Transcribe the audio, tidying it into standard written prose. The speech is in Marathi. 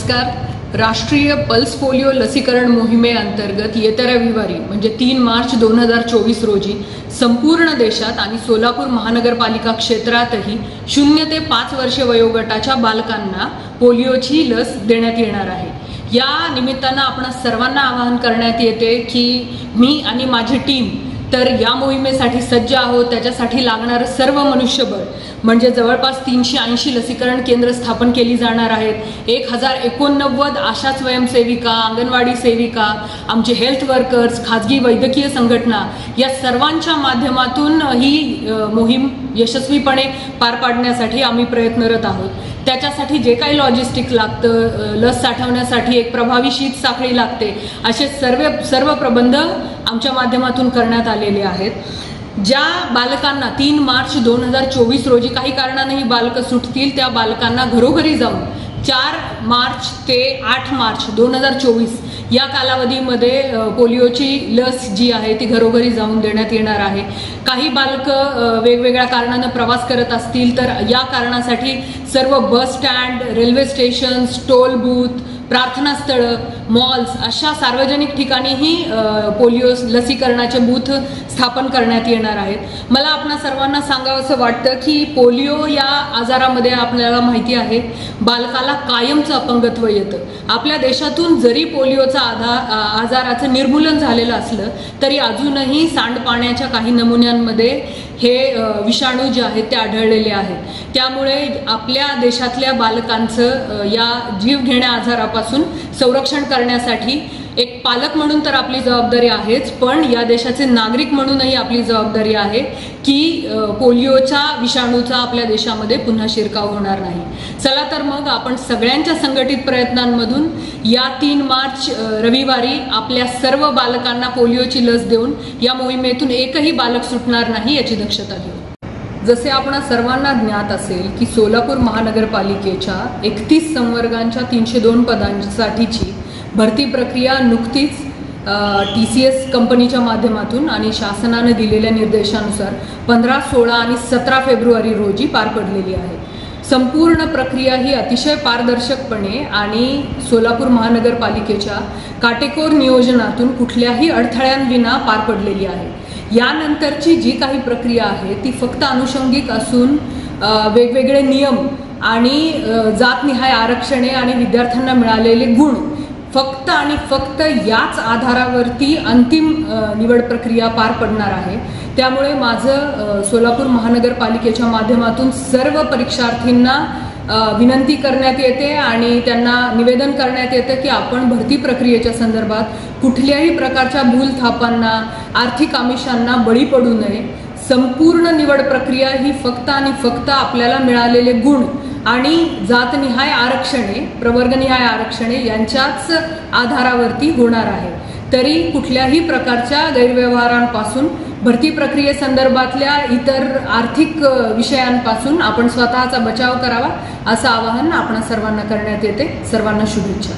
नमस्कार. राष्ट्रीय पल्स पोलिओ लसीकरण मोहिमेअंतर्गत येत्या रविवारी म्हणजे 3 मार्च 2024 रोजी संपूर्ण देशात आणि सोलापूर महानगरपालिका क्षेत्रातही 0 ते 5 वर्षे वयोगटाच्या बालकांना पोलिओची लस देण्यात येणार आहे. या निमित्तानं आपण सर्वांना आवाहन करण्यात येते की मी आणि माझी टीम तर या मोहिमेसाठी सज्ज आहोत. त्याच्यासाठी लागणारं सर्व मनुष्यबळ म्हणजे जवळपास 380 लसीकरण केंद्र स्थापन केली जाणार आहेत. 1089 आशा स्वयंसेविका, अंगणवाडी सेविका, आमचे हेल्थ वर्कर्स, खाजगी वैद्यकीय संघटना या सर्वांच्या माध्यमातून ही मोहीम यशस्वीपणे पार पाडण्यासाठी आम्ही प्रयत्नरत आहोत. त्याच्यासाठी जे काही लॉजिस्टिक लागतं, लस साठवण्यासाठी एक प्रभावी शीत साखळी लागते, असे सर्व प्रबंध आमच्या माध्यमातून करण्यात आलेले आहेत. ज्या बालकांना 3 मार्च 2024 रोजी काही कारणाने बालकं सुटतील त्या बालकांना घरोघरी जाऊन 4 मार्च ते 8 मार्च 2024 या कालावधीमध्ये पोलिओची लस जी आहे ती घरोघरी जाऊन देण्यात येणार आहे. काही बालकं वेगवेगळ्या कारणाने प्रवास करत असतील तर या कारणासाठी सर्व bus stand, railway stations, toll booth, प्रार्थना स्थळं, मॉल्स अशा सार्वजनिक ठिकाणीही पोलिओ लसीकरणाचे बूथ स्थापन करण्यात येणार आहेत. मला आपणा सर्वांना सांगावंसं वाटतं की पोलिओ या आजारामध्ये आपल्याला माहिती आहे बालकाला कायमचं अपंगत्व येतं. आपल्या देशातून जरी पोलिओचा आजाराचं निर्मूलन झालेलं असलं तरी अजूनही सांडपाण्याच्या काही नमुन्यांमध्ये हे विषाणू जे आहेत ते आढळलेले आहेत. त्यामुळे आपल्या देशातल्या बालकांचं या जीवघेण्या आजारापासून संरक्षण करण्यासाठी एक पालक म्हणून तर आपली जबाबदारी आहेच, पण या देशाचे नागरिक म्हणूनही आपली जबाबदारी आहे की पोलिओच्या विषाणूचा आपल्या देशामध्ये पुन्हा शिरकाव होणार नाही. चला तर मग आपण सगळ्यांच्या संघटित प्रयत्नांमधून या 3 मार्च रविवारी आपल्या सर्व बालकांना पोलिओची लस देऊन या मोहिमेतून एकही बालक सुटणार नाही याची दक्षता घेऊ. जसे आपण सर्वांना ज्ञात असेल की सोलापूर महानगरपालिकेच्या 31 संवर्गांच्या 302 पदांसाठीची भरती प्रक्रिया नुकतीच TCS कंपनीच्या माध्यमातून आणि शासनाने दिलेल्या निर्देशानुसार 15, 16 आणि 17 फेब्रुवारी रोजी पार पडलेली आहे. संपूर्ण प्रक्रिया ही अतिशय पारदर्शकपणे आणि सोलापूर महानगरपालिकेच्या काटेकोर नियोजनातून कुठल्याही अडथळ्यांविना पार पडलेली आहे. यानंतरची जी काही प्रक्रिया आहे ती फक्त अनुषंगिक असून वेगवेगळे नियम आणि जातनिहाय आरक्षणे आणि विद्यार्थ्यांना मिळालेले गुण फक्त आणि फक्त याच आधारावरती अंतिम निवड प्रक्रिया पार पडणार आहे. त्यामुळे माझं सोलापूर महानगरपालिकेच्या माध्यमातून सर्व परीक्षार्थींना विनंती करण्यात येते आणि त्यांना निवेदन करण्यात येतं की आपण भरती प्रक्रियेच्या संदर्भात कुठल्याही प्रकारच्या भूलथापांना, आर्थिक आमिषांना बळी पडू नये. संपूर्ण निवड प्रक्रिया ही फक्त आणि फक्त आपल्याला मिळालेले गुण आणि जातनिहाय आरक्षणे, प्रवर्गनिहाय आरक्षणे यांच्याच आधारावरती होणार आहे. तरी कुठल्याही प्रकारच्या गैरव्यवहारांपासून, भरती प्रक्रियेसंदर्भातल्या इतर आर्थिक विषयांपासून आपण स्वतःचा बचाव करावा असं आवाहन आपण सर्वांना करण्यात येते. सर्वांना शुभेच्छा.